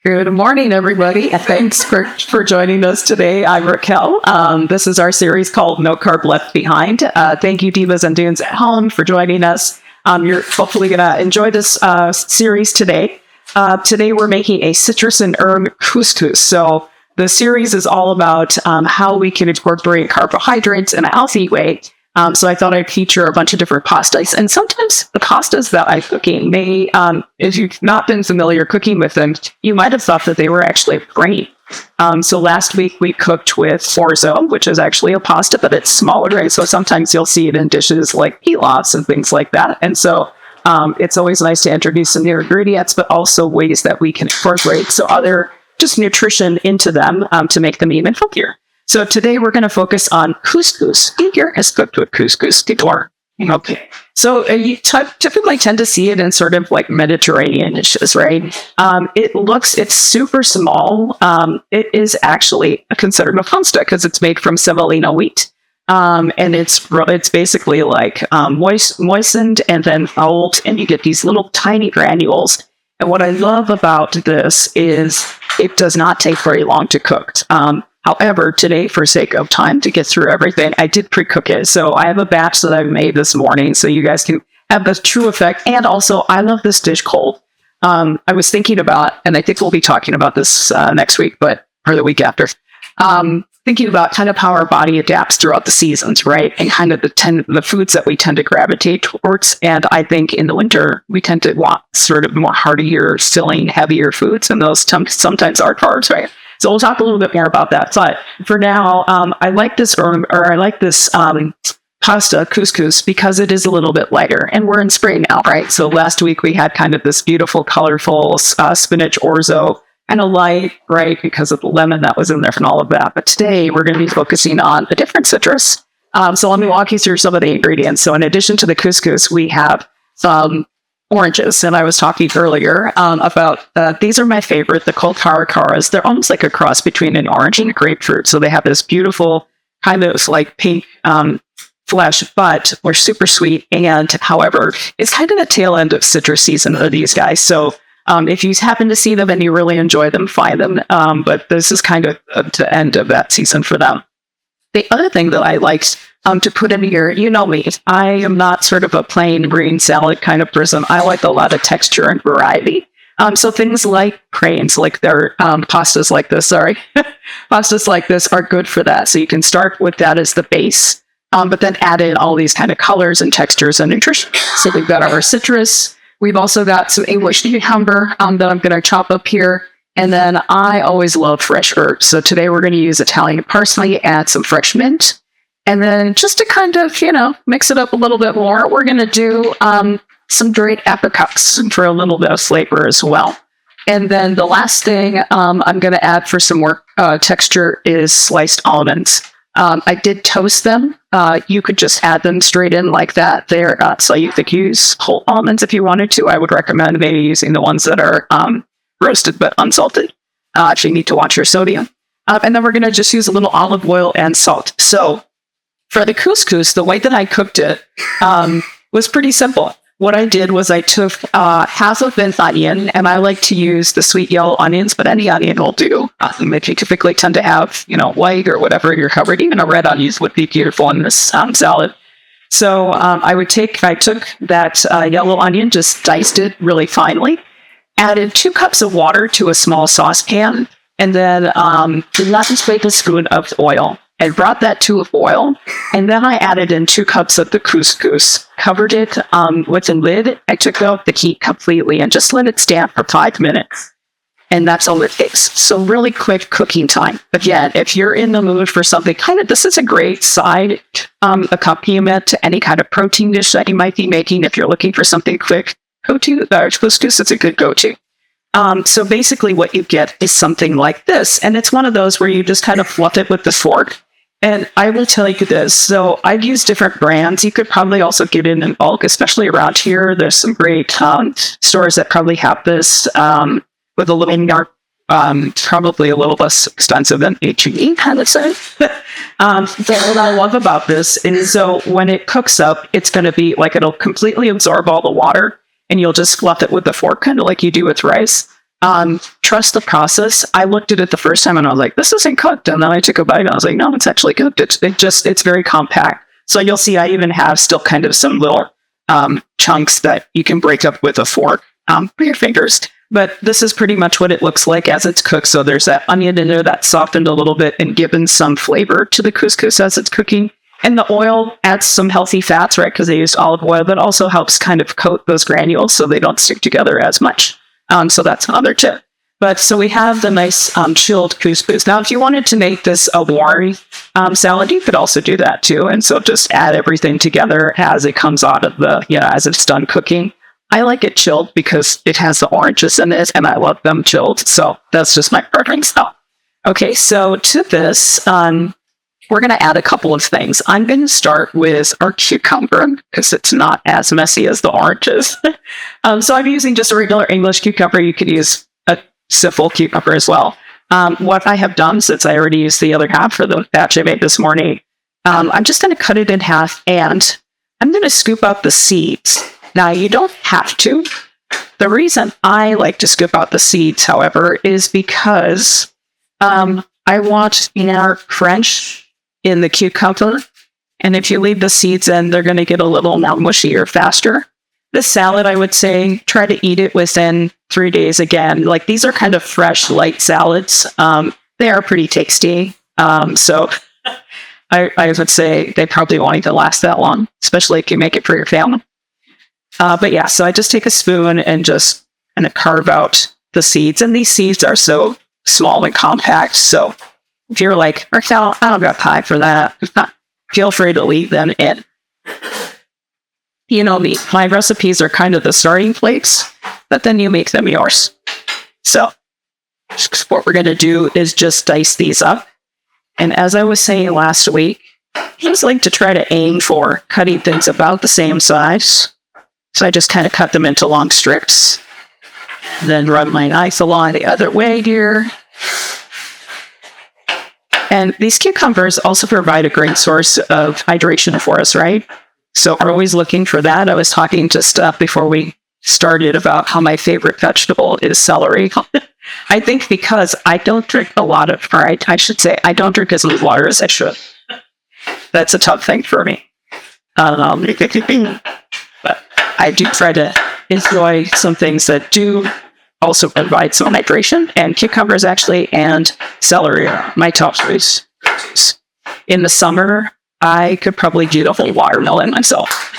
Good morning, everybody. Thanks for joining us today. I'm Raquel. This is our series called No Carb Left Behind. Thank you, Divas and Dunes at home, for joining us. You're hopefully going to enjoy this series today. Today, we're making a citrus and herb couscous. So the series is all about how we can incorporate carbohydrates in a healthy way. So I thought I'd feature a bunch of different pastas. And sometimes the pastas that I'm cooking may, if you've not been familiar cooking with them, you might have thought that they were actually grain. So last week we cooked with orzo, which is actually a pasta, but it's smaller, right? So sometimes you'll see it in dishes like pilafs and things like that. And so it's always nice to introduce some new ingredients, but also ways that we can incorporate so other just nutrition into them to make them even healthier. So today we're going to focus on couscous. Here is cooked with couscous before. Okay. So you typically tend to see it in sort of like Mediterranean dishes, right? It's super small. It is actually considered a pasta because it's made from semolina wheat. And it's basically like moistened and then rolled, and you get these little tiny granules. And what I love about this is it does not take very long to cook. However, today, for sake of time to get through everything, I did pre-cook it. So I have a batch that I've made this morning so you guys can have the true effect. And also, I love this dish cold. I was thinking about, and I think we'll be talking about this next week, or the week after, thinking about kind of how our body adapts throughout the seasons, right? And kind of the foods that we tend to gravitate towards. And I think in the winter, we tend to want sort of more heartier, filling, heavier foods. And those sometimes are carbs, right? So we'll talk a little bit more about that. But for now, I like this pasta couscous because it is a little bit lighter, and we're in spring now, right? So last week we had kind of this beautiful, colorful spinach orzo, and a light, right, because of the lemon that was in there and all of that. But today we're going to be focusing on a different citrus. So let me walk you through some of the ingredients. So in addition to the couscous, we have some oranges, and I was talking earlier about these are my favorite, the caracaras. They're almost like a cross between an orange and a grapefruit. So they have this beautiful kind of like pink flesh, but they're super sweet. And however, it's kind of the tail end of citrus season for these guys. So if you happen to see them and you really enjoy them, find them. But this is kind of the end of that season for them. The other thing that I liked to put in here, you know me, I am not sort of a plain green salad kind of person. I like a lot of texture and variety. So things like grains, like their pastas like this, pastas like this are good for that. So you can start with that as the base, but then add in all these kind of colors and textures and nutrition. So we've got our citrus. We've also got some English cucumber that I'm going to chop up here. And then I always love fresh herbs. So today we're going to use Italian parsley, add some fresh mint. And then just to kind of, mix it up a little bit more, we're going to do some dried apricots for a little bit of flavor as well. And then the last thing I'm going to add for some more texture is sliced almonds. I did toast them. You could just add them straight in like that. So you could use whole almonds if you wanted to. I would recommend maybe using the ones that are roasted but unsalted. Actually, you need to watch your sodium. And then we're going to just use a little olive oil and salt. So for the couscous, the way that I cooked it was pretty simple. What I did was I took half of an onion, and I like to use the sweet yellow onions, but any onion will do. If you typically tend to have, white or whatever you're covered, even a red onion would be beautiful in this salad. So I took that yellow onion, just diced it really finely, added 2 cups of water to a small saucepan, and then not just a spoon of oil. I brought that to a boil, and then I added in 2 cups of the couscous, covered it with a lid. I took out the heat completely and just let it stand for 5 minutes. And that's all it takes. So really quick cooking time. Again, if you're in the mood for something this is a great side accompaniment to any kind of protein dish that you might be making. If you're looking for something quick, couscous is a good go-to. So basically what you get is something like this. And it's one of those where you just kind of fluff it with the fork. And I will tell you this. So I've used different brands. You could probably also get it in bulk, especially around here. There's some great stores that probably have this with a little probably a little less expensive than H-E-B, I would say. What I love about this is so when it cooks up, it's going to be like it'll completely absorb all the water, and you'll just fluff it with a fork, kind of like you do with rice. Trust the process. I looked at it the first time and I was like, this isn't cooked. And then I took a bite and I was like, no, it's actually cooked. It's very compact. So you'll see I even have still kind of some little chunks that you can break up with a fork with your fingers. But this is pretty much what it looks like as it's cooked. So there's that onion in there that's softened a little bit and given some flavor to the couscous as it's cooking. And the oil adds some healthy fats, right? Because they used olive oil, but also helps kind of coat those granules so they don't stick together as much. So that's another tip. But so we have the nice chilled couscous. Now, if you wanted to make this a warm salad, you could also do that too. And so just add everything together as it comes out of as it's done cooking. I like it chilled because it has the oranges in it and I love them chilled. So that's just my preference now. Okay, so to this, we're going to add a couple of things. I'm going to start with our cucumber because it's not as messy as the oranges. So I'm using just a regular English cucumber. You could use a simple cucumber as well. What I have done, since I already used the other half for the batch I made this morning, I'm just going to cut it in half and I'm going to scoop out the seeds. Now, you don't have to. The reason I like to scoop out the seeds, however, is because I want more crunch in the cucumber, and if you leave the seeds in, they're going to get a little more mushier faster. This salad, I would say, try to eat it within 3 days again. Like, these are kind of fresh, light salads. They are pretty tasty. So I would say they probably won't even last that long, especially if you make it for your family. But yeah, so I just take a spoon and just kind of carve out the seeds. And these seeds are so small and compact, so if you're like, Raquel, I don't got time for that, feel free to leave them in. You know me, my recipes are kind of the starting place, but then you make them yours. So what we're going to do is just dice these up. And as I was saying last week, I just like to try to aim for cutting things about the same size. So I just kind of cut them into long strips, then run my knife along the other way here. And these cucumbers also provide a great source of hydration for us, right? So we're always looking for that. I was talking just before we started about how my favorite vegetable is celery. I think because I don't drink a lot of, or I should say, I don't drink as much water as I should. That's a tough thing for me. But I do try to enjoy some things that do also provide some hydration, and cucumbers actually and celery are my top choice. In the summer, I could probably do the whole watermelon myself.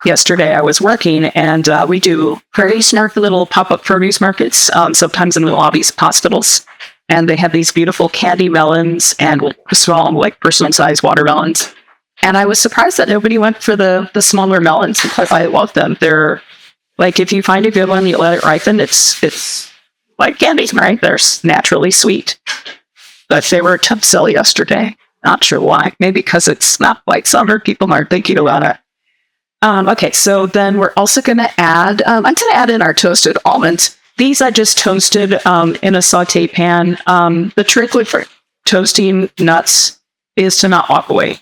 Yesterday I was working and we do very snarky little pop-up produce markets, sometimes in the lobbies of hospitals. And they have these beautiful candy melons and small, like person-sized watermelons. And I was surprised that nobody went for the smaller melons because I love them. They're like, if you find a good one, you let it ripen, it's like candy, right? They're naturally sweet. But they were a tough sell yesterday. Not sure why. Maybe because it's not like summer. People aren't thinking about it. Okay, so then we're also going to add, I'm going to add in our toasted almonds. These I just toasted in a saute pan. The trick with toasting nuts is to not walk away.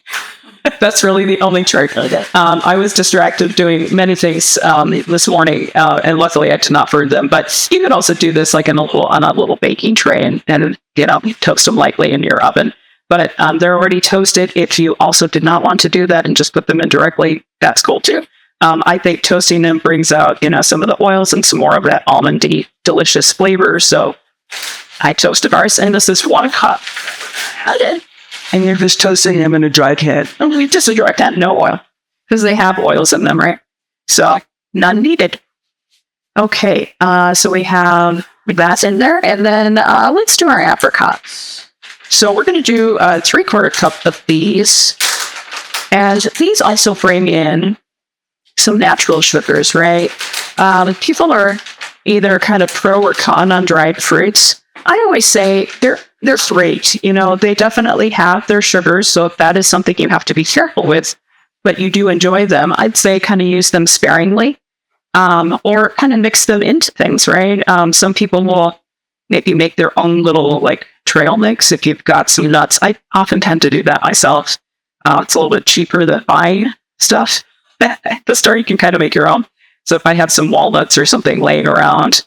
That's really the only trick. I was distracted doing many things this morning, and luckily I did not burn them. But you can also do this like on a little baking tray and toast them lightly in your oven. But they're already toasted. If you also did not want to do that and just put them in directly, that's cool too. I think toasting them brings out some of the oils and some more of that almondy, delicious flavor. So I toasted ours, and this is 1 cup. And you're just toasting them in a dry pan. Only just a dry pan, no oil. Because they have oils in them, right? So, none needed. Okay, so we have that in there. And then let's do our apricots. So we're going to do a 3/4 cup of these. And these also bring in some natural sugars, right? People are either kind of pro or con on dried fruits. I always say they're great. They definitely have their sugars, so if that is something you have to be careful with, but you do enjoy them, I'd say kind of use them sparingly. or kind of mix them into things, right? Some people will maybe make their own little like trail mix if you've got some nuts. I often tend to do that myself. It's a little bit cheaper than buying stuff. At the store, you can kind of make your own. So if I have some walnuts or something laying around,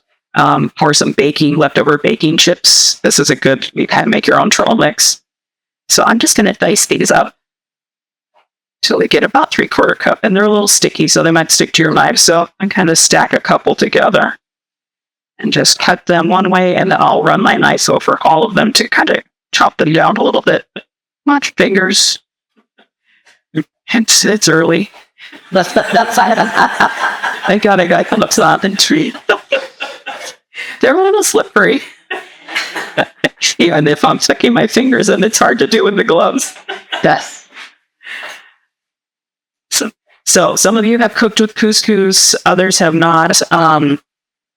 or some leftover baking chips, this is a good, you kind of make your own trail mix. So I'm just going to dice these up till they get about 3/4 cup. And they're a little sticky, so they might stick to your knife. So I kind of stack a couple together and just cut them one way, and then I'll run my knife over all of them to kind of chop them down a little bit. Watch fingers. It's early. Thank God I got clips on the tree. They're a little slippery. And if I'm sticking my fingers in, it's hard to do with the gloves. Yes. So some of you have cooked with couscous, others have not.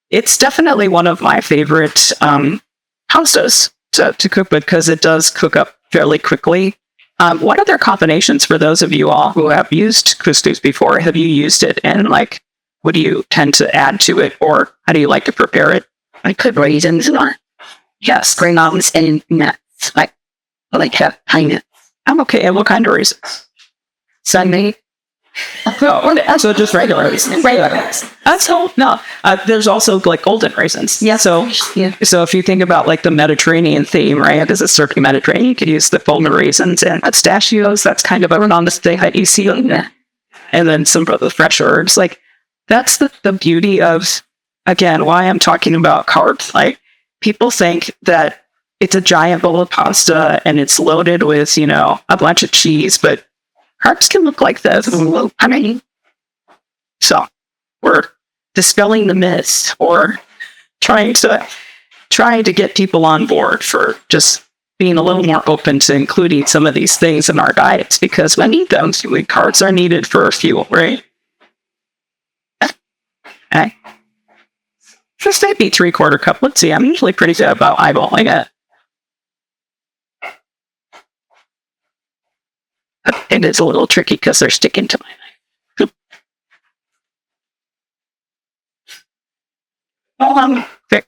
It's definitely one of my favorite pastas to cook with because it does cook up fairly quickly. What other combinations for those of you all who have used couscous before? Have you used it, and like, what do you tend to add to it, or how do you like to prepare it? I put raisins or spring almonds and nuts, like pine nuts. I'm okay. And what kind of raisins? Sunday. So just regular raisins. Regular raisins. No. There's also like golden raisins. Yeah. So if you think about like the Mediterranean theme, right? Because it's certainly Mediterranean, you could use the golden raisins and pistachios. That's kind of around this thing that you see. And then some of the fresh herbs. Like, that's the beauty of, again, why I'm talking about carbs. Like, people think that it's a giant bowl of pasta and it's loaded with, a bunch of cheese, but carbs can look like this. I mean, so we're dispelling the myths, or trying to get people on board for just being a little more open to including some of these things in our diets, because we need them. Carbs are needed for fuel, right? Okay. Just maybe 3/4 cup. Let's see. I'm usually pretty good about eyeballing it. It is a little tricky because they're sticking to my knife. Quick.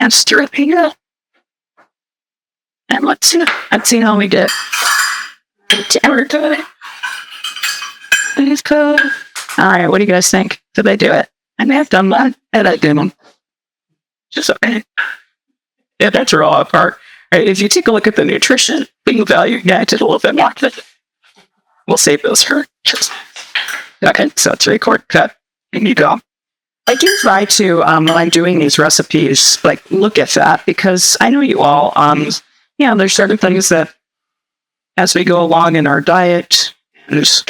And stir it here. And let's see how we did. All right, what do you guys think? Did I do it? I may have done that, and I didn't. Just okay. Yeah, that's a raw part. Right, if you take a look at the nutrition value, yeah, I did a little bit more. We'll save those for just. Okay, so 3/4 cup. And you go. I do try to, when I'm doing these recipes, like, look at that, because I know you all, there's certain things that, as we go along in our diet, there's,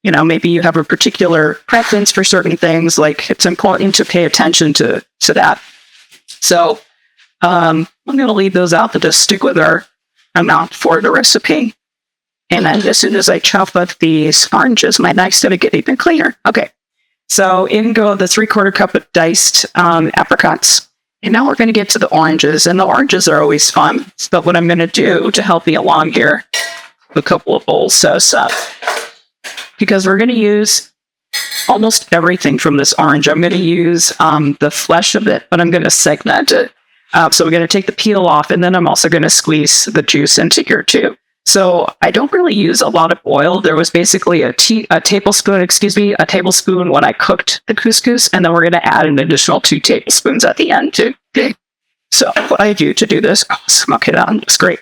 maybe you have a particular preference for certain things, like, it's important to pay attention to that. So, I'm going to leave those out, but just stick with our amount for the recipe. And then as soon as I chop up these oranges, my knife's going to get even cleaner. Okay. So in go the 3/4 cup of diced apricots. And now we're going to get to the oranges. And the oranges are always fun. So what I'm going to do to help me along here, a couple of bowls. Because we're going to use almost everything from this orange. I'm going to use the flesh of it, but I'm going to segment it. So we're going to take the peel off, and then I'm also going to squeeze the juice into here too. So I don't really use a lot of oil. There was basically a tablespoon when I cooked the couscous, and then we're going to add an additional 2 tablespoons at the end too. Okay. So what I do to do this, smoke it out, looks great.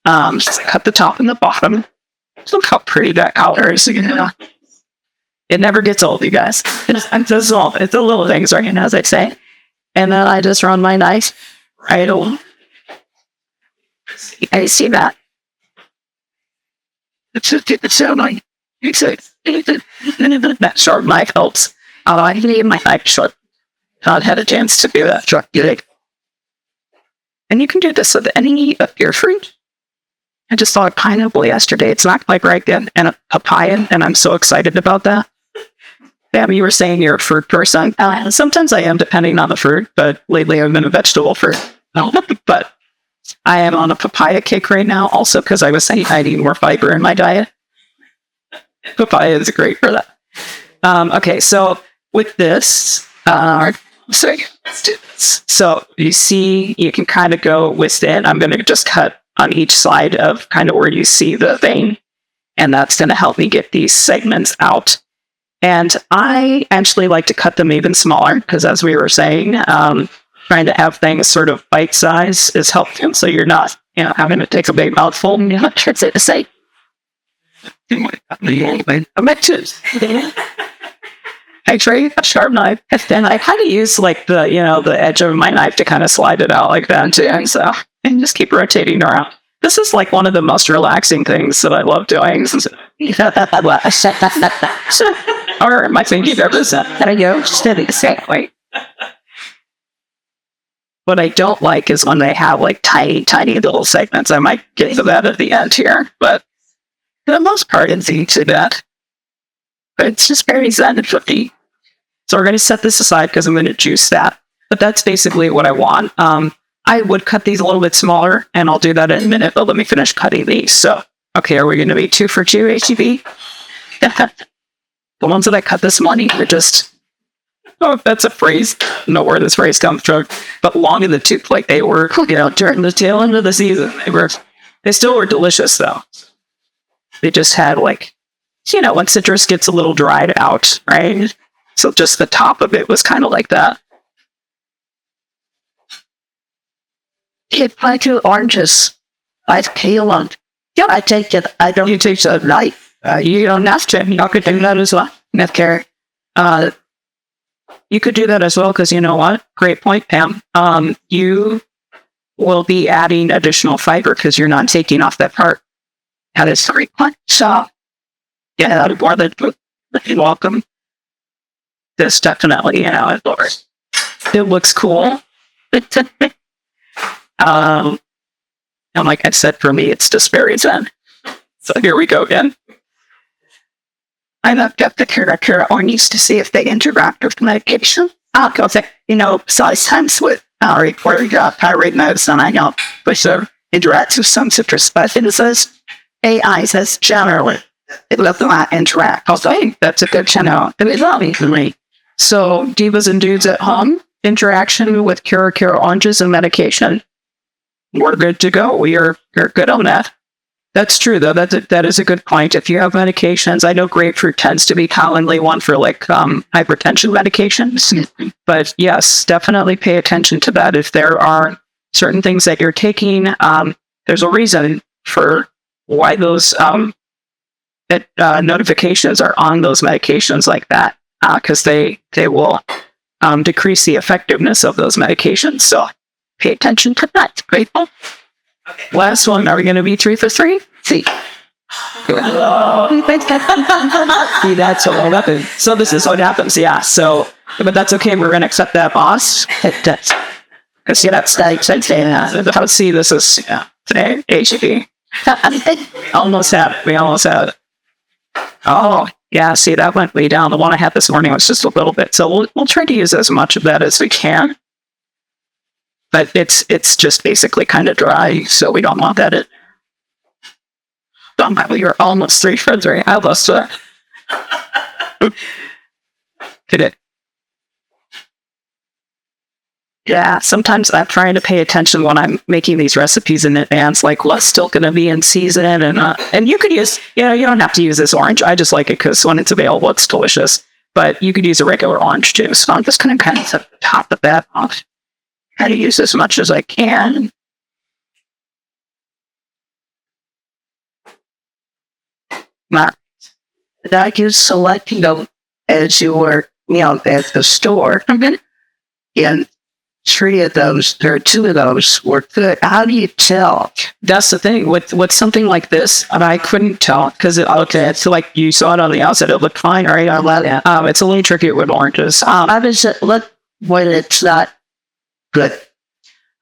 Just cut the top and the bottom. Look how pretty that color is. It never gets old, you guys. It's the little things, right? As I say. And then I just run my knife right along. I see that. It's so nice. That sharp knife helps. I leave my knife short. Not had a chance to do that short. And you can do this with any of your fruit. I just saw a pineapple yesterday. It's not quite ripe yet, and a papaya, and I'm so excited about that. Bam, you were saying you're a fruit person. Sometimes I am, depending on the fruit, but lately I've been a vegetable fruit. But I am on a papaya kick right now, also because I was saying I need more fiber in my diet. Papaya is great for that. Okay, so with this, so let's do this. So you see, you can kind of go with it. I'm going to just cut on each side of kind of where you see the vein, and that's going to help me get these segments out. And I actually like to cut them even smaller because, as we were saying, trying to have things sort of bite size is helpful, so you're not, having to take a big mouthful. Yeah, that's it to say. I trade a sharp knife, and I kind of use like the edge of my knife to kind of slide it out like that too, and just keep rotating around. This is like one of the most relaxing things that I love doing. Or my thinking ever said. There you go. Steady the same way. What I don't like is when they have like tiny, tiny little segments. I might get to that at the end here, but for the most part, it's easy to that. But it's just very zen and fluffy. So we're going to set this aside because I'm going to juice that. But that's basically what I want. I would cut these a little bit smaller, and I'll do that in a minute, but let me finish cutting these. So, okay, are we going to be 2 for 2 HEB? The ones that I cut this morning are just, if that's a phrase, I don't know where this phrase comes from, but long in the tooth, like they were, during the tail end of the season. They still were delicious, though. They just had like, when citrus gets a little dried out, right? So just the top of it was kind of like that. If I do oranges, I peel them. Yeah, I take it. I don't. You take the knife. You don't have to. You could do that as well. Carrot. You could do that as well because you know what? Great point, Pam. You will be adding additional fiber because you're not taking off that part. That is a great point. So, yeah, that more than welcome. This definitely, it looks cool. And like I said, for me, it's just very zen. So here we go again. I looked up the carrot oranges to see if they interact with medication. Because, sometimes with pyrite medicine, I know, which interacts with some citrus substances. AI says generally it will not interact. Also, I think that's a good channel. It is obvious for me. So, divas and dudes at home, interaction with cure oranges and medication. We're good to go. You're good on that. That's true, though. That is a good point. If you have medications, I know grapefruit tends to be commonly one for like hypertension medications. But yes, definitely pay attention to that. If there are certain things that you're taking, there's a reason for why those notifications are on those medications like that, because they will decrease the effectiveness of those medications. So pay attention to that. Grateful. Okay. Last one. Are we going to be 3 for 3? See. See, that's what happens. So this is what happens. Yeah. So, but that's okay. We're going to accept that, boss. Because that's let's see. This is today. HEB. Almost had it. We almost had it. Oh, yeah. See, that went way down. The one I had this morning was just a little bit. So we'll try to use as much of that as we can. But it's just basically kind of dry, so we don't want that. You're almost 3 for 3. I lost that. Did it? Yeah, sometimes I'm trying to pay attention when I'm making these recipes in advance, like what's still going to be in season, and you could use, you don't have to use this orange. I just like it because when it's available, it's delicious. But you could use a regular orange too. So I'm just going to kind of set the top of that off. Try to use as much as I can. Now, that you selecting them as you were, at the store. And 3 of those, or 2 of those were good. How do you tell? That's the thing with something like this, and I couldn't tell because it's like you saw it on the outside. It looked fine, right? I love it. It's a little tricky with oranges. How does it look when it's not good?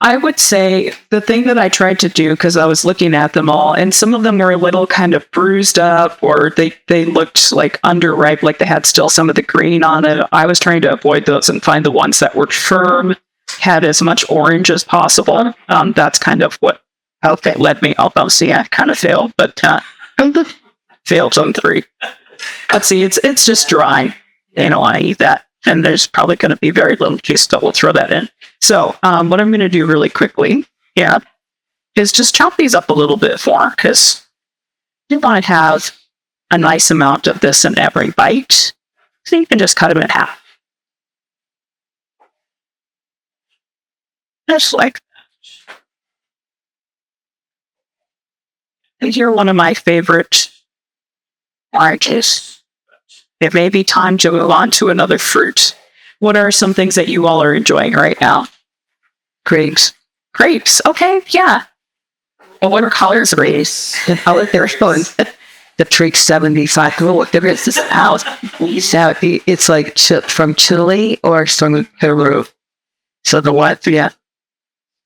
I would say the thing that I tried to do, because I was looking at them all, and some of them were a little kind of bruised up, or they looked like underripe, like they had still some of the green on it. I was trying to avoid those and find the ones that were firm, had as much orange as possible. That's kind of what led me. Although, see, I kind of failed, but failed on 3. Let's see, it's just dry. I don't want to eat that. And there's probably going to be very little juice, so we'll throw that in. So what I'm going to do really quickly, is just chop these up a little bit more, because you want to have a nice amount of this in every bite. So you can just cut them in half. Just like that. And you're one of my favorite oranges. It may be time to move on to another fruit. What are some things that you all are enjoying right now? Grapes. Grapes. Okay, yeah. Well, what are colors of grapes? How they're going. The trick 75. Oh, there is this house. It's like from Chile or from Peru. So the ones,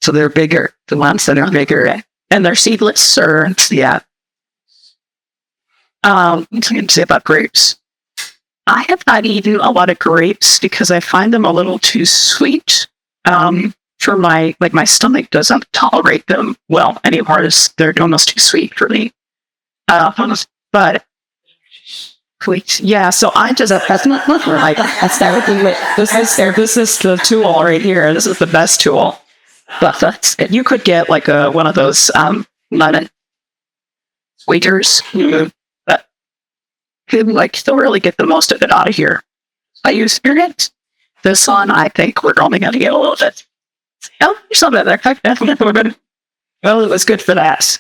so they're bigger. The ones that are bigger. And they're seedless, or what can you say about grapes? I have not eaten a lot of grapes because I find them a little too sweet. For my stomach doesn't tolerate them well anymore. They're almost too sweet for me. But yeah, so I just that's not like that's everything. This is the tool right here. This is the best tool. But you could get like one of those lemon sweeteners. But like still really get the most of it out of here. I use Spirit. This one, I think we're only going to get a little bit. Oh, there's something there. Well, it was good for that.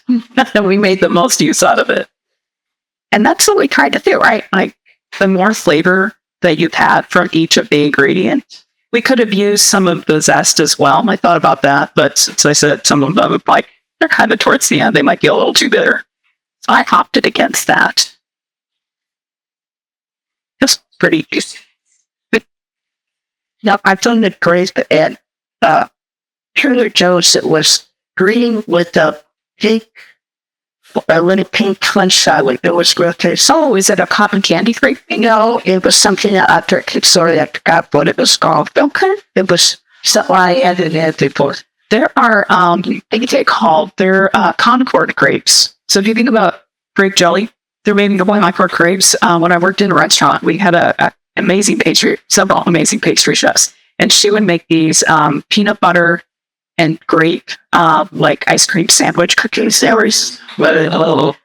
We made the most use out of it. And that's what we tried to do, right? Like, the more flavor that you've had from each of the ingredients. We could have used some of the zest as well. I thought about that, but since I said some of them, like, they're kind of towards the end, they might get a little too bitter. So I opted against that. It's pretty juicy. Now, I've done the grape and Trader Joe's. It was green with a little pink punch. It was real taste. So, is it a cotton candy grape? No, it was something after I forgot what it was called. Okay, it was something I added in before. There are they're Concord grapes. So if you think about grape jelly, they're made into Concord grapes. When I worked in a restaurant, we had several amazing pastry chefs, and she would make these peanut butter and grape like ice cream sandwich cookies. But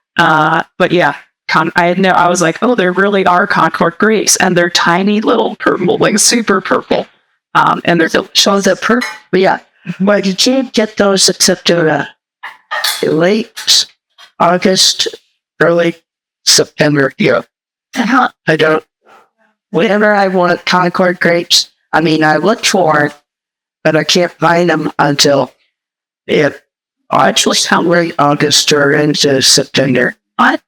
yeah, I was like, oh, there really are Concord grapes, and they're tiny little purple, like super purple, and they're So the purple, but you can't get those except late August, early September. I don't. Whenever I want Concord grapes, I look for it, but I can't find them until somewhere August or into September. And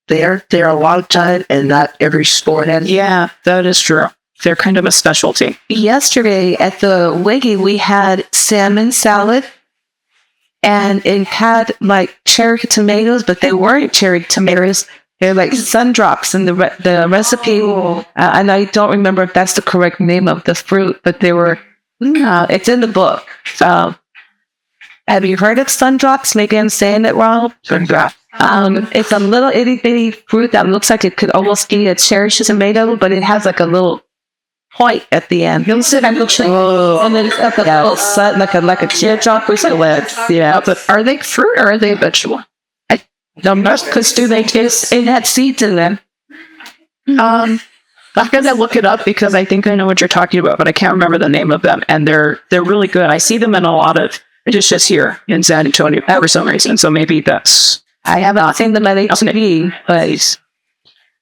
they're a long time, and not every store has. Yeah, that is true. They're kind of a specialty. Yesterday at the Wiggy, we had salmon salad, and it had like cherry tomatoes, but they weren't cherry tomatoes. They're like sundrops, and the recipe, and I don't remember if that's the correct name of the fruit, but they were, it's in the book. Have you heard of sundrops? Maybe I'm saying it wrong. Sundrop. It's a little itty bitty fruit that looks like it could almost be a cherry tomato, but it has like a little point at the end. You'll see that looks like, and then it's got the little sun, like a teardrop with the legs. Yeah, but are they fruit or are they vegetable? Because do they taste? It had seeds in them. I'm gonna look it up because I think I know what you're talking about, but I can't remember the name of them. And they're really good. I see them in a lot of dishes here in San Antonio for some reason. So maybe that's. I haven't seen them at HB, but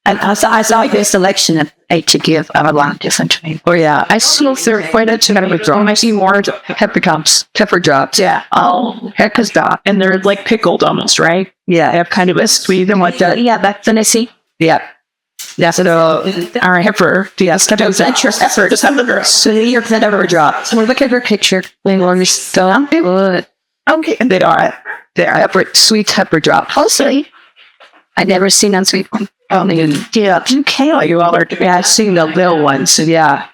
I saw this selection of to give a lot of different. Oh yeah, I see they're quite a genetic drop. I see more pepper drops. Yeah. Oh, heck is that? And they're like pickled almost, right? Yeah, they have kind of a sweet and like that. Yeah, that's what I see. Yeah. That's it. All right, heifer. Yes, that's heifer. Just have the girl. So you're pepper drops. So look at her picture. Okay, and they are sweet pepper drops. Also, I never seen on sweet one. Yeah, okay. You all are. Yeah, I've seen the little ones. Yeah.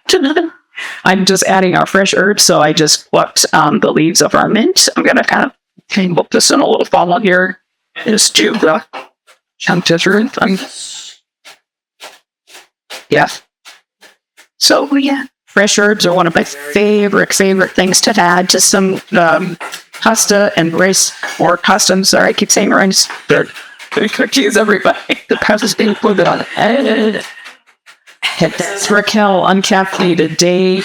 I'm just adding our fresh herbs, so I just plucked the leaves of our mint. I'm gonna kind of put this in a little funnel here. Just do the chunk Yeah. So yeah, fresh herbs are one of my favorite things to add to some pasta and rice, or pasta. I'm sorry, I keep saying rice. They're confuse everybody. The pasta's being put on it. It's Raquel, uncaffeinated day.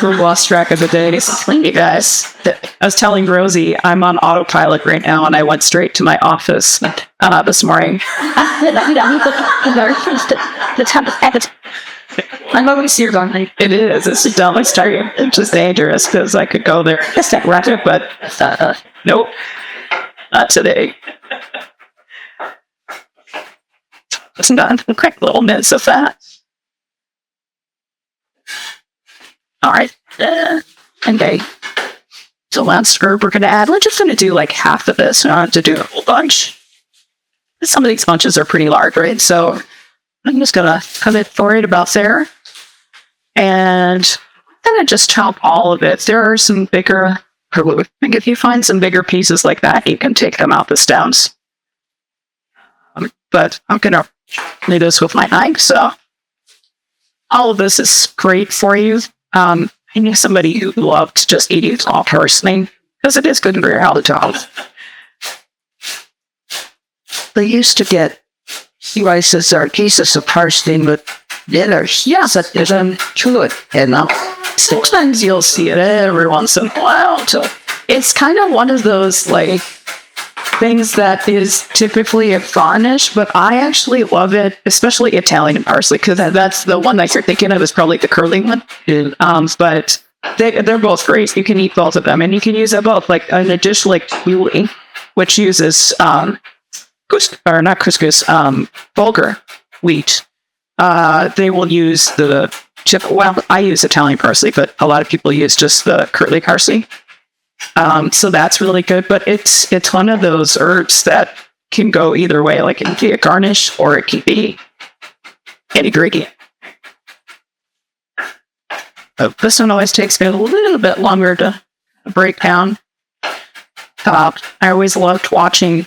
Who lost track of the days? You guys, I was telling Rosie I'm on autopilot right now, and I went straight to my office this morning. I'm always here on like it is. It's dumb. It's tiring. It's just dangerous because I could go there. It's that ratchet, but nope, not today. It's not a quick little minutes of that. All right. Okay. So last herb we're going to add. We're just going to do like half of this, not to do a whole bunch. Some of these bunches are pretty large, right? So I'm just going to cut it for it about there. And then I just chop all of it. There are some bigger, if you find some bigger pieces like that, you can take them out the stems. But I'm going to do this with my knife. So all of this is great for you. I knew somebody who loved just eating it all personally, because it is good for your health. They used to get slices or pieces of parsley with dinners. Yes, that isn't true. And sometimes you'll see it every once in a while. So it's kind of one of those like things that is typically a garnish, but I actually love it, especially Italian parsley, because that's the one that you're thinking of is probably the curly one. But they're both great. You can eat both of them, and you can use them both. Like in a dish like coulis, which uses bulgur wheat. They will use the chip. Well, I use Italian parsley, but a lot of people use just the curly parsley. So that's really good, but it's one of those herbs that can go either way. Like it can be a garnish or it can be an ingredient. This one always takes me a little bit longer to break down. I always loved watching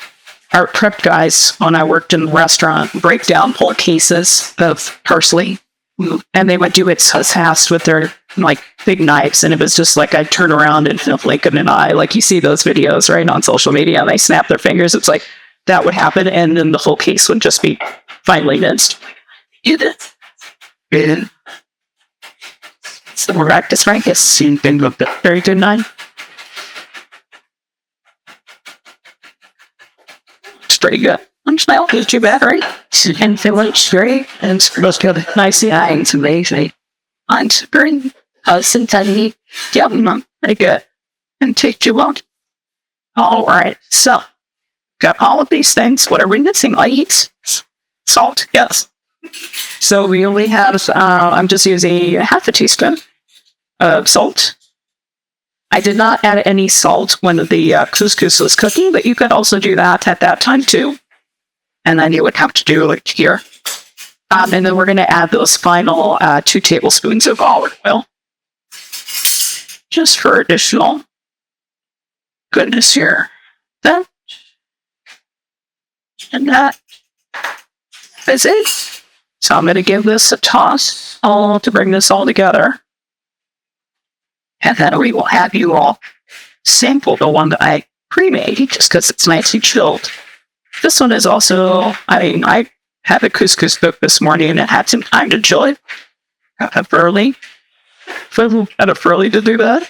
our prep guys when I worked in the restaurant break down whole cases of parsley. And they would do it so fast with their like big knives, and it was just like I'd turn around and blink in an eye. Like you see those videos right on social media, and they snap their fingers. It's like that would happen, and then the whole case would just be finely minced. So we're back to Frankus. Very good knife. It's pretty good. I'm smell is too bad, right? And feel like straight and supposed to have nice eyes, amazing. I'm very tiny. Yeah, pretty good. And take too long. All right, so got all of these things. What are we missing? Light, salt, yes. So we only have. I'm just using half a teaspoon of salt. I did not add any salt when the couscous was cooking, but you could also do that at that time too. And then you would have to do it here. And then we're going to add those final 2 tablespoons of olive oil. Just for additional goodness here. That. And that is it. So I'm going to give this a toss to bring this all together. And then we will have you all sample the one that I pre-made, just because it's nicely chilled. This one is also, I had a couscous cook this morning and it had some time to chill it. Got up early. Got up early to do that.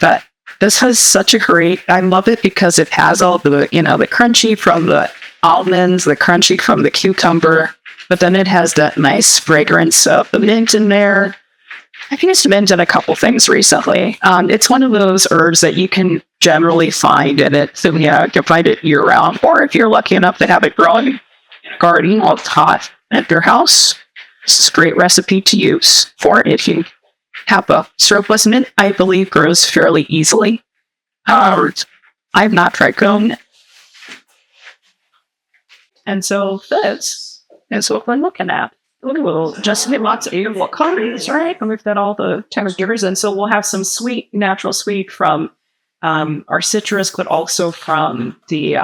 But this has such a great, I love it because it has all the, the crunchy from the almonds, the crunchy from the cucumber, but then it has that nice fragrance of the mint in there. I've used mint in a couple things recently. It's one of those herbs that you can generally find in it. So yeah, you can find it year round. Or if you're lucky enough to have it growing in a garden while it's hot at your house, it's a great recipe to use for it. If you have a surplus mint, I believe grows fairly easily. I've not tried growing it. And so this is what we're looking at. We'll just hit lots of edible calories, right? And we've got all the textures, and so we'll have some sweet, natural sweet from our citrus, but also from the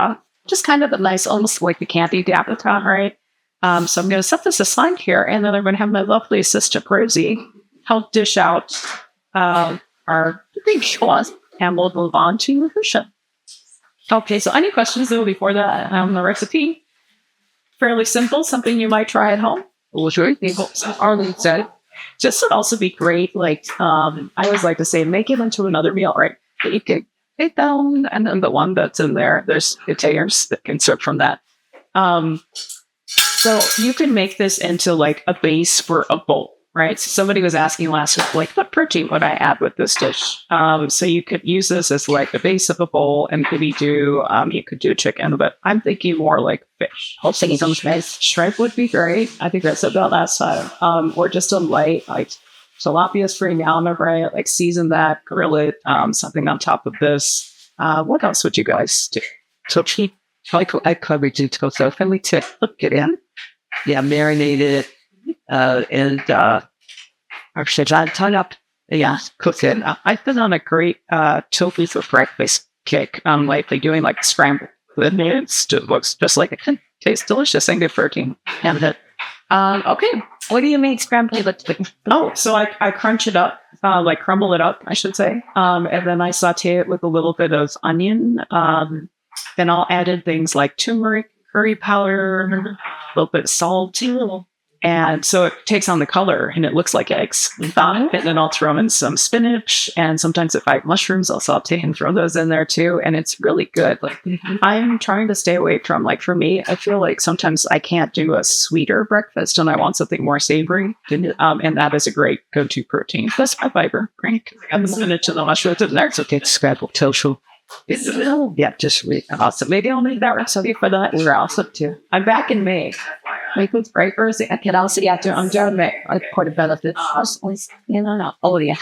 just kind of a nice, almost like the candy dappleton, right? So I'm going to set this aside here, and then I'm going to have my lovely assistant Rosie help dish out our Greek sauce, and we'll move on to nutrition. Okay, so any questions though before that the recipe? Fairly simple, something you might try at home. Well, sure. Arlene said, just would also be great. Like I always like to say, make it into another meal, right? You can take down, and then the one that's in there, there's containers that can serve from that. So you can make this into like a base for a bowl, right? So somebody was asking last week, like, what protein would I add with this dish? So you could use this as like the base of a bowl, and maybe you could do chicken, but I'm thinking more like fish. I was thinking some shrimp would be great. I think that's about last time. Or just a light, like tilapia spring almond, right? Like season that, grill it, something on top of this. What else would you guys do? So I covered it, so can we look it in? Yeah, marinate it, and I should turn up. Yeah, cook it. I've been on a great tofu for breakfast kick. Lately doing like scrambled. It looks just like it can taste delicious and good protein. And okay, What do you mean scrambled? oh, so I crunch it up, like crumble it up, I should say, and then I saute it with a little bit of onion. Then I'll add in things like turmeric, curry powder, a little bit of salt, and so it takes on the color and it looks like eggs. And then I'll throw in some spinach, and sometimes if I have mushrooms, I'll saute and throw those in there too. And it's really good. Like I'm trying to stay away from, like, for me, I feel like sometimes I can't do a sweeter breakfast and I want something more savory. And that is a great go-to protein. That's my fiber, right? I got the spinach and the mushrooms in there. So it's scrambled tofu. Yeah, just really awesome. Maybe I'll make that recipe for that. We're awesome too. I'm back in May. Make it right first. I can also I'm down May. I quite a benefit. Oh yeah.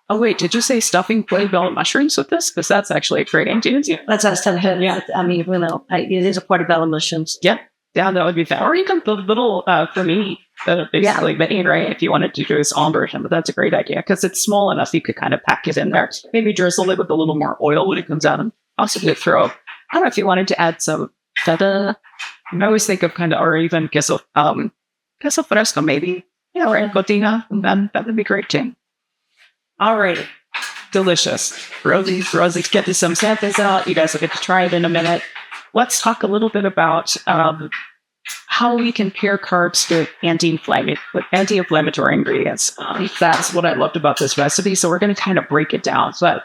Oh wait, did you say stuffing portobello mushrooms with this? Because that's actually a great ingredient. That's what I was telling her. Yeah, I mean, it is a portobello mushrooms. Yeah, that would be fun. Or even the little for me that are basically made, right? If you wanted to do a small version, but that's a great idea because it's small enough you could kind of pack it in there. Maybe drizzle it with a little more oil when it comes out, and also could throw. I don't know if you wanted to add some feta. I always think of or even queso fresco, maybe, or encotina, and then that would be great too. All right, delicious. Rosie's getting some samples out. You guys will get to try it in a minute. Let's talk a little bit about how we can pair carbs with anti-inflammatory ingredients. That's what I loved about this recipe. So we're going to kind of break it down. But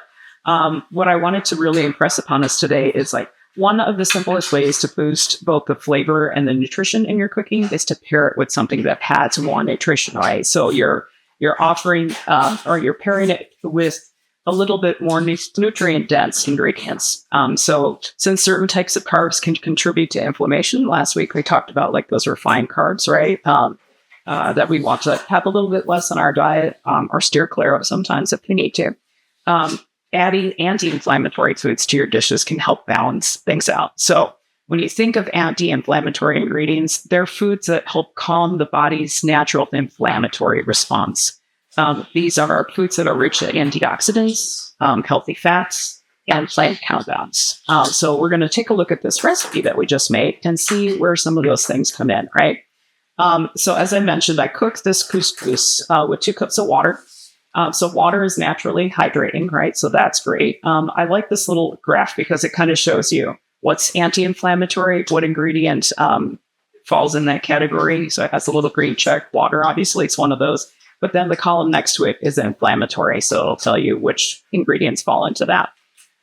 what I wanted to really impress upon us today is like one of the simplest ways to boost both the flavor and the nutrition in your cooking is to pair it with something that has more nutrition, right? So you're offering or you're pairing it with a little bit more nutrient-dense ingredients. So since certain types of carbs can contribute to inflammation, last week we talked about like those refined carbs, right? That we want to have a little bit less in our diet or steer clear of sometimes if we need to. Adding anti-inflammatory foods to your dishes can help balance things out. So when you think of anti-inflammatory ingredients, they're foods that help calm the body's natural inflammatory response. These are foods that are rich in antioxidants, healthy fats, and plant compounds. So we're going to take a look at this recipe that we just made and see where some of those things come in, right? So as I mentioned, I cooked this couscous with 2 cups of water. So water is naturally hydrating, right? So that's great. I like this little graph because it kind of shows you what's anti-inflammatory, what ingredient falls in that category. So it has a little green check. Water, obviously, it's one of those. But then the column next to it is inflammatory. So it'll tell you which ingredients fall into that.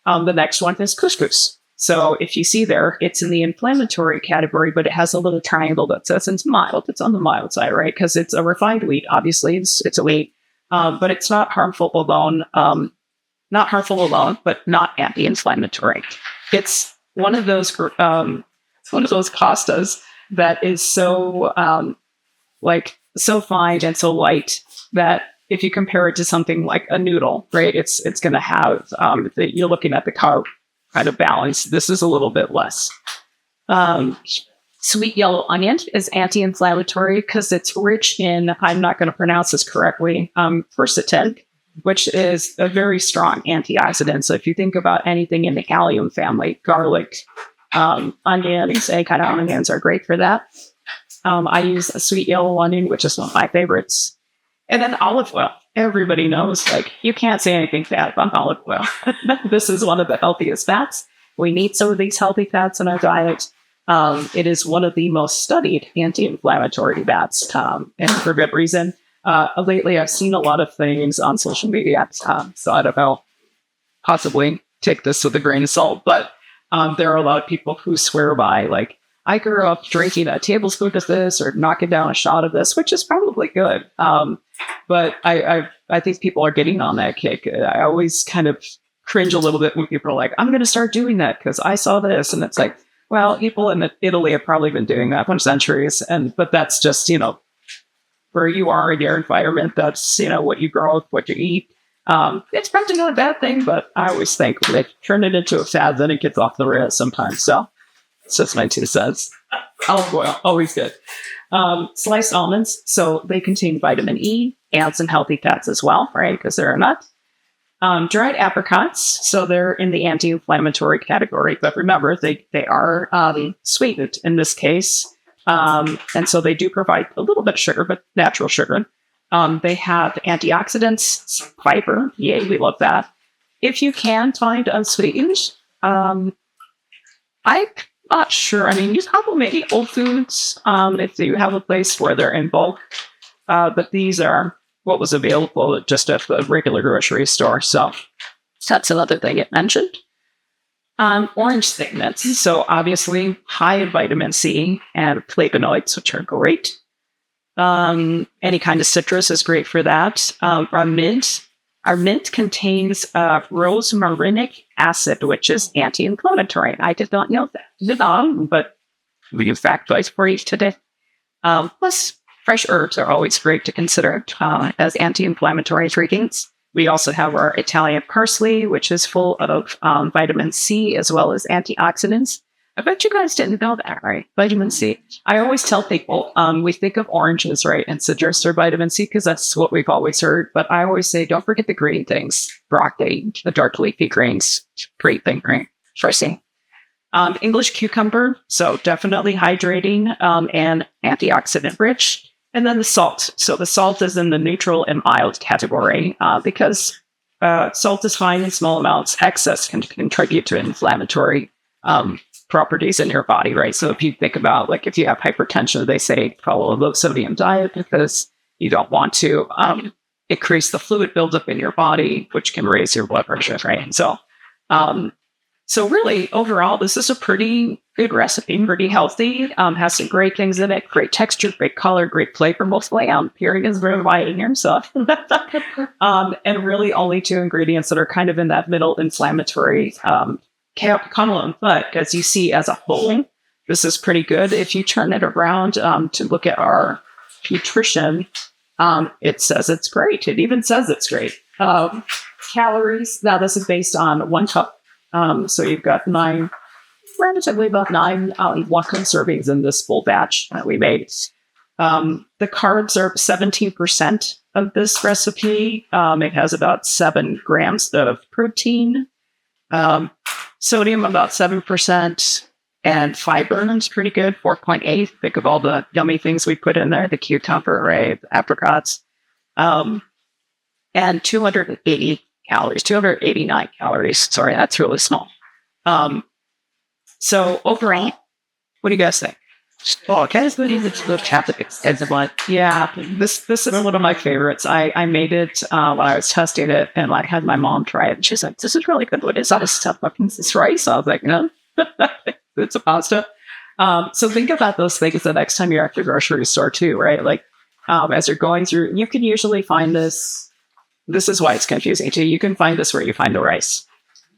The next one is couscous. So if you see there, it's in the inflammatory category, but it has a little triangle that says it's mild. It's on the mild side, right? Because it's a refined wheat. Obviously, it's a wheat. But it's not harmful alone. Not harmful alone, but not anti-inflammatory. It's one of those pastas that is so so fine and so light that if you compare it to something like a noodle, right, it's going to have you're looking at the carb kind of balance. This is a little bit less. Sweet yellow onion is anti-inflammatory because it's rich in, I'm not going to pronounce this correctly, quercetin, which is a very strong antioxidant. So if you think about anything in the allium family, garlic, Onions, any kind of onions are great for that. I use a sweet yellow onion, which is one of my favorites. And then olive oil. Everybody knows, like, you can't say anything bad about olive oil. This is one of the healthiest fats. We need some of these healthy fats in our diet. It is one of the most studied anti-inflammatory fats, and for good reason. Lately, I've seen a lot of things on social media, so I don't know, possibly take this with a grain of salt, but there are a lot of people who swear by, like, I grew up drinking a tablespoon of this or knocking down a shot of this, which is probably good. But I think people are getting on that kick. I always kind of cringe a little bit when people are like, I'm going to start doing that because I saw this. And it's like, well, people in Italy have probably been doing that for centuries. But that's just, where you are in your environment. That's, what you grow up, what you eat. It's probably not a bad thing, but I always think when they turn it into a fad, then it gets off the rails sometimes. So it's just my 2 cents. Olive oil, always good. Sliced almonds, so they contain vitamin E and some healthy fats as well, right? Because they're a nut. Dried apricots, so they're in the anti-inflammatory category, but remember, they are sweetened in this case. And so they do provide a little bit of sugar, but natural sugar. They have antioxidants, fiber. Yay, we love that. If you can find unsweetened, I'm not sure. I mean, you probably maybe Whole Foods if you have a place where they're in bulk. But these are what was available just at the regular grocery store. So that's another thing it mentioned. Orange pigments. So obviously high in vitamin C and flavonoids, which are great. Any kind of citrus is great for that. Our mint contains rosmarinic acid, which is anti-inflammatory. I did not know that, but we have factoids for you today. Plus, fresh herbs are always great to consider as anti-inflammatory ingredients. We also have our Italian parsley, which is full of vitamin C as well as antioxidants. I bet you guys didn't know that, right? Vitamin C. I always tell people, we think of oranges, right, and citrus or vitamin C because that's what we've always heard. But I always say, don't forget the green things. Broccoli, the dark leafy greens. Great thing, right? Interesting. English cucumber, so definitely hydrating and antioxidant rich. And then the salt. So the salt is in the neutral and mild category because salt is fine in small amounts. Excess can contribute to inflammatory properties in your body, right? So if you think about, like, if you have hypertension, they say follow a low sodium diet because you don't want to increase the fluid buildup in your body, which can raise your blood pressure, right? So, so really, overall, this is a pretty good recipe, pretty healthy, has some great things in it, great texture, great color, great flavor. Mostly I'm hearing is very white in here, so. And really only 2 ingredients that are kind of in that middle inflammatory column, but as you see as a whole, this is pretty good. If you turn it around to look at our nutrition, it says it's great. It even says it's great. Calories, now this is based on 1 cup. So you've got relatively about 9 1 cup servings in this full batch that we made. The carbs are 17% of this recipe. It has about 7 grams of protein. Sodium about 7%, and fiber is pretty good, 4.8. Think of all the yummy things we put in there, the cucumber, right, the apricots, and 280 calories, 289 calories. Sorry, that's really small. So overall, what do you guys think? Oh, okay. Yeah, this is one of my favorites. I made it when I was testing it, and I had my mom try it. And she's like, "This is really good. What is all this stuff? Is this rice?" I was like, "No, it's a pasta." So think about those things the next time you're at the grocery store too, right? Like as you're going through, you can usually find this. This is why it's confusing too. You can find this where you find the rice.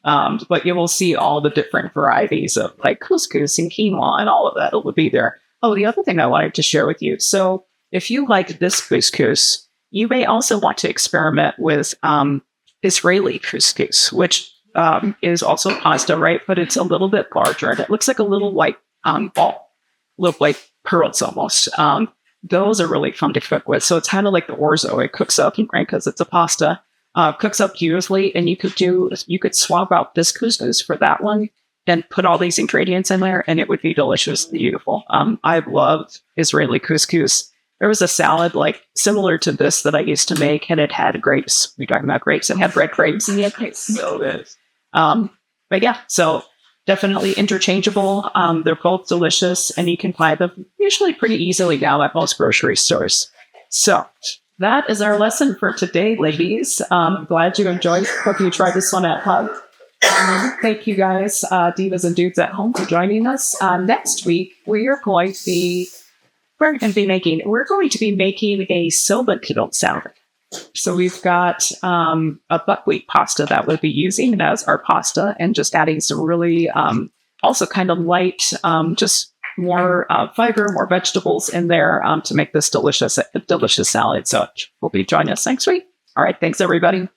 But you will see all the different varieties of like couscous and quinoa and all of that. It will be there. Oh, the other thing I wanted to share with you. So if you like this couscous, you may also want to experiment with Israeli couscous, which is also pasta, right? But it's a little bit larger and it looks like a little white ball, look like pearls almost. Those are really fun to cook with. So it's kind of like the orzo. It cooks up, right? Because it's a pasta. Cooks up beautifully, and you could swap out this couscous for that one, and put all these ingredients in there, and it would be delicious, beautiful. I've loved Israeli couscous. There was a salad like similar to this that I used to make, and it had grapes. We're talking about grapes. It had red grapes. And it's so good. But yeah, so definitely interchangeable. They're both delicious, and you can find them usually pretty easily now at most grocery stores. So that is our lesson for today, ladies. Glad you enjoyed. Hope you tried this one at home. Thank you guys, divas and dudes at home, for joining us. Next week, we're going to be making a soba noodle salad. So we've got a buckwheat pasta that we'll be using as our pasta, and just adding some really also kind of light, just more fiber, more vegetables in there to make this delicious salad. So we'll be joining us next week. All right, thanks everybody.